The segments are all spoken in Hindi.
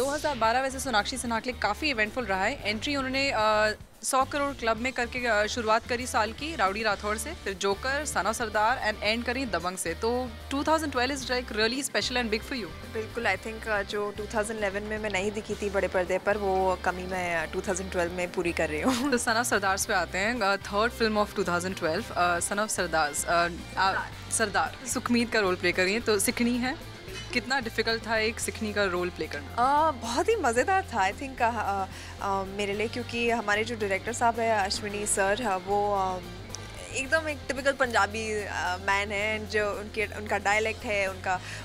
2012 वैसे सोनाक्षी सिन्हा के लिए काफ़ी इवेंटफुल रहा है। एंट्री उन्होंने 100 करोड़ क्लब में करके शुरुआत करी साल की राउडी राठौड़ से, फिर joker, Sana Sardar and and करी दबंग से। तो 2012 is like really special and big for you. बिल्कुल, आई थिंक जो 2011 में मैं नहीं दिखी थी बड़े पर्दे पर, वो कमी मैं 2012 में पूरी कर रही हूँ। तो सन ऑफ सरदार्स पे आते हैं। Third film of 2012, son of Sardars. Sardar Sukhmeet का रोल प्ले करी है, तो सिखनी है। कितना डिफ़िकल्ट था एक सिखनी का रोल प्ले करना? बहुत ही मज़ेदार था आई थिंक मेरे लिए, क्योंकि हमारे जो डायरेक्टर साहब है अश्विनी सर, वो एकदम एक टिपिकल पंजाबी मैन है, एंड जो उनका डायलेक्ट है,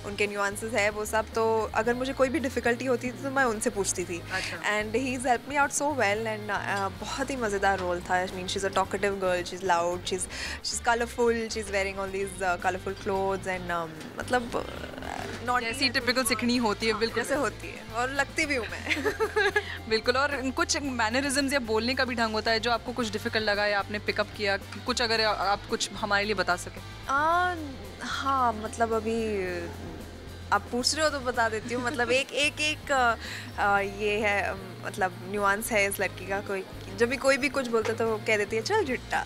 उनके न्यूआंसेस है, वो सब। तो अगर मुझे कोई भी डिफ़िकल्टी होती थी तो मैं उनसे पूछती थी, and he is help me out so well. And बहुत ही मज़ेदार रोल था। I mean she is a talkative girl, she is loud, she is colourful, she is wearing all these colourful clothes, and मतलब नॉट जैसी टिपिकल सिखनी होती है, बिल्कुल जैसे होती है, और लगती भी हूँ मैं। बिल्कुल। और कुछ मैनरिज्म्स या बोलने का भी ढंग होता है जो आपको कुछ डिफ़िकल्ट लगा या आपने पिकअप किया, कुछ अगर आप कुछ हमारे लिए बता सकें? हाँ, मतलब अभी आप पूछ रहे हो तो बता देती हूँ। मतलब एक ये है, मतलब न्यूआंस है इस लड़की का। जब भी कोई भी कुछ बोलता है तो वो कह देती है चल झुट्टा।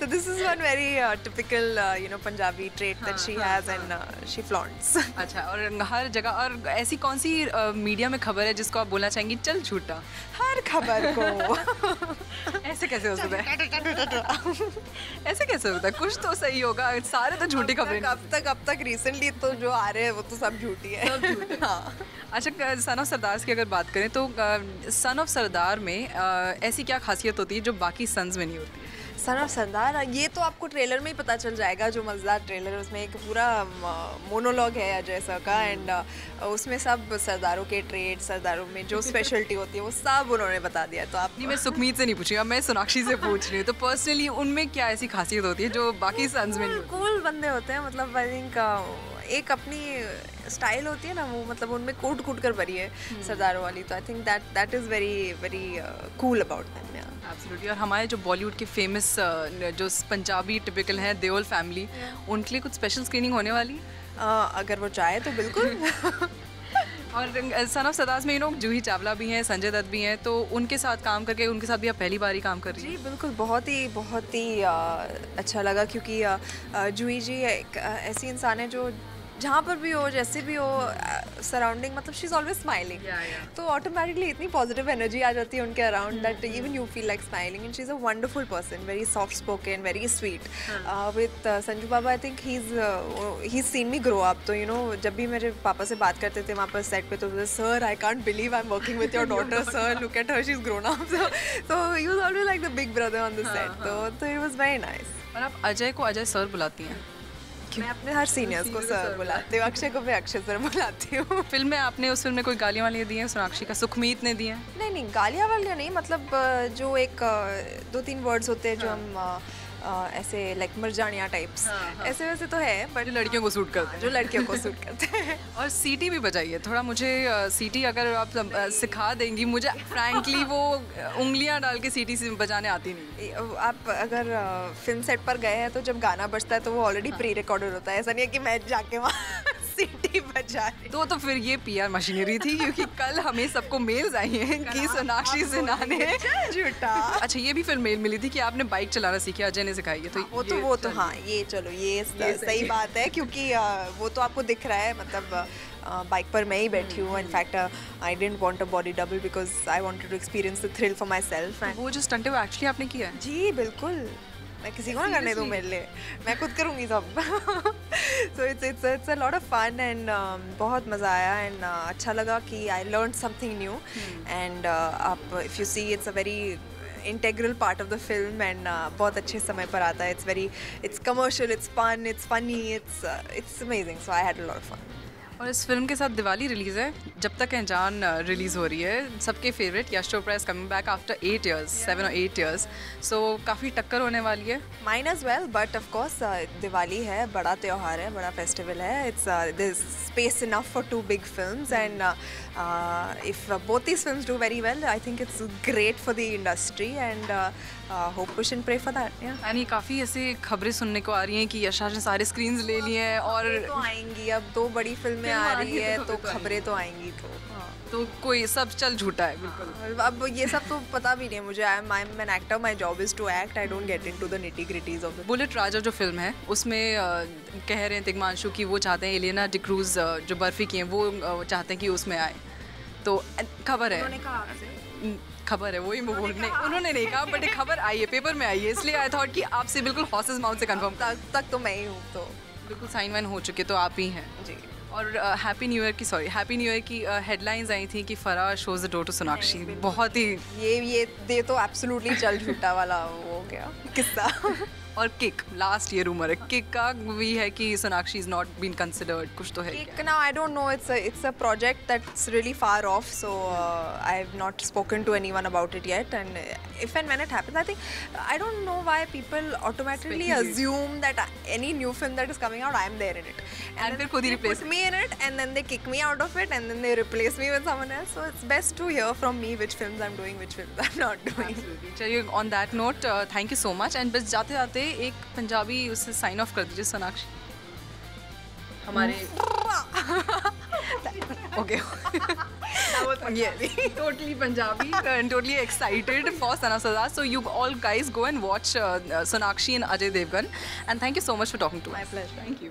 तो this is one very typical Punjabi trait that she has, and she flaunts. अच्छा, और हर जगह, और ऐसी कौन सी मीडिया में खबर है जिसको आप बोलना चाहेंगी चल झूठा? हर खबर को। ऐसे कैसे हो सकता है? ऐसे कैसे होता है? कुछ तो सही होगा, सारे तो झूठी खबरें। अब तक रिसेंटली तो जो आ रहे हैं वो तो सब झूठी है। हाँ। अच्छा, सन ऑफ सरदार की अगर बात करें तो सन ऑफ सरदार में ऐसी क्या खासियत होती है जो बाकी सन्स में नहीं होती? सन ऑफ सरदार, ये तो आपको ट्रेलर में ही पता चल जाएगा, जो मज़ेदार ट्रेलर है। उसमें एक पूरा मोनोलॉग है अजय सर का, एंड उसमें सब सरदारों के ट्रेड, सरदारों में जो स्पेशलिटी होती है वो सब उन्होंने बता दिया। तो आप नहीं, मैं सुखमीत से नहीं पूछ रही हूँ, मैं सोनाक्षी से पूछ रही हूँ। तो पर्सनली उनमें क्या ऐसी खासियत होती है जो बाकी सन्स में नहीं होती? कूल बंदे होते हैं, मतलब आई थिंक एक अपनी स्टाइल होती है ना, वो मतलब उनमें कूट कर भरी है सरदारों वाली। तो I think that is very very cool about them. Absolutely. और हमारे जो बॉलीवुड के फेमस जो पंजाबी टिपिकल हैं, देओल फैमिली, उनके लिए कुछ स्पेशल स्क्रीनिंग होने वाली? अगर वो चाहे तो बिल्कुल। और सन ऑफ सरदार में जूही चावला भी हैं, संजय दत्त भी हैं, तो उनके साथ काम करके, उनके साथ भी आप पहली बार ही काम कर रही हैं? जी बिल्कुल, बहुत ही अच्छा लगा, क्योंकि जूही जी एक ऐसी इंसान है जो जहाँ पर भी हो, जैसे भी हो, सराउंडिंग, मतलब शी इज़ ऑलवेज स्माइलिंग। तो ऑटोमेटिकली इतनी पॉजिटिव एनर्जी आ जाती है उनके around that even you feel like smiling. And she is a wonderful person, very soft spoken, very sweet. With Sanju Baba, I think he is scene me grow up. तो जब भी मेरे पापा से बात करते थे वहाँ पर सेट पे, तो sir I can't believe I am working with your daughter, sir look at her, she is grown up. So he was always like the big brother on the set. तो इट वाज वेरी नाइस। और आप अजय को अजय सर बुलाती हैं? मैं अपने हर सीनियर्स को सर बुलाती हूँ, अक्षय को भी अक्षय सर बुलाती हूँ। फिल्म में आपने उस फिल्म में कोई गालियाँ वालियाँ दी हैं सोनाक्षी का? सुखमीत ने दी हैं? नहीं, गालियाँ वालियाँ नहीं, मतलब जो एक 2-3 वर्ड्स होते हैं जो हम ऐसे लाइक मरजानिया टाइप्स, ऐसे वैसे तो है, बट लड़कियों को सूट करते हैं। जो लड़कियों को सूट करते हैं। और सीटी भी बजाइए थोड़ा, मुझे सीटी अगर आप सिखा देंगी, मुझे फ्रैंकली वो उंगलियां डाल के सीटी से बजाने आती नहीं। आप अगर फिल्म सेट पर गए हैं तो जब गाना बजता है तो वो ऑलरेडी प्री रिकॉर्डेड होता है, ऐसा नहीं है कि मैं जाके वहाँ सीटी बजा रही। तो फिर ये PR मशीनरी थी, क्योंकि कल हमें सबको मेल्स आई हैं कि सोनाक्षी सिन्हा ने झूठा। अच्छा, ये भी फिर मेल मिली थी कि आपने बाइक चलाना सीखी, अजय ने सिखाई है। तो वो तो हाँ, ये चलो ये सही बात है, क्योंकि वो तो आपको दिख रहा है, मतलब बाइक पर मैं ही बैठी हूँ। In fact I didn't want a body double because I wanted to experience the thrill for myself. वो जो स्टंट है वो एक्चुअली आपने किया है? जी बिल्कुल, मैं किसी को ना करने दूँ मेरे लिए, मैं खुद करूँगी सब। So it's a lot of fun, and बहुत मज़ा आया, एंड अच्छा लगा कि I learn something new. And आप if you see, it's a very integral part of the film, and बहुत अच्छे समय पर आता है। It's commercial, it's fun, it's funny, it's amazing. So I had a lot of fun. और इस फिल्म के साथ दिवाली रिलीज़ है, जब तक है जान रिलीज़ हो रही है। सबके favourite Yash Chopra is coming back after 8 years, 7 or 8 years। So काफ़ी टक्कर होने वाली है। Mine as well, but of course Diwali है, बड़ा त्यौहार है, बड़ा फेस्टिवल है। It's there space enough for 2 big films, and if both these films do very well, I think it's great for the industry, and hope, push and pray for that. Yeah. यानी काफ़ी ऐसे खबरें सुनने को आ रही हैं कि यश ने सारे स्क्रीन्स ले लिए हैं, और तो आएंगी, अब 2 बड़ी फिल्में आ रही है तो खबरें तो आएंगी। तो तो कोई सब चल झूठा है बिल्कुल। अब ये सब तो पता भी नहीं है मुझे। I am an actor, my job is to act, I don't get into the nitty gritties of it. Bullet Raja जो फिल्म है उसमें कह रहे हैं तिग्मांशु कि वो चाहते हैं एलिना डिक्रूज जो बर्फी की हैं वो चाहते हैं कि उसमें आए, तो खबर है, उन्होंने कहा आपसे? खबर है, वही मैं बोल नहीं, उन्होंने नहीं कहा बट एक खबर आई है, पेपर में आई है, इसलिए आई थॉट कि आपसे बिल्कुल हॉर्सेस माउथ से कंफर्म तक तो मैं ही हूँ, तो बिल्कुल साइन वाइन हो चुके तो आप ही हैं जी। और हैप्पी न्यू ईयर की हेडलाइंस आई थी कि Farah shows the door to Sonakshi, बहुत ही ये तो एब्सोल्युटली चल झूठा वाला वो हो गया किस्सा। और किक लास्ट ईयर रूमर है, किक का भी है कि Sonakshi is not been considered, कुछ तो है Kick, now I don't know, it's a project that's really far off, so I have not spoken to anyone about it yet, and if and when it happens, I think I don't know why people automatically assume that any new film that is coming out I am there in it, and फिर खुद ही replace put me in it and then they kick me out of it and then they replace me with someone else, so it's best to hear from me which films I'm doing, which films I'm not doing. चलिए on that note thank you so much, and बस जाते जाते एक पंजाबी उससे साइन ऑफ कर दीजिए सोनाक्षी हमारे। Okay totally Punjabi and totally excited for Sana Sardar, so you all guys go and watch Sonakshi and Ajay Devgan, and thank you so much for talking to us. My pleasure. Thank you.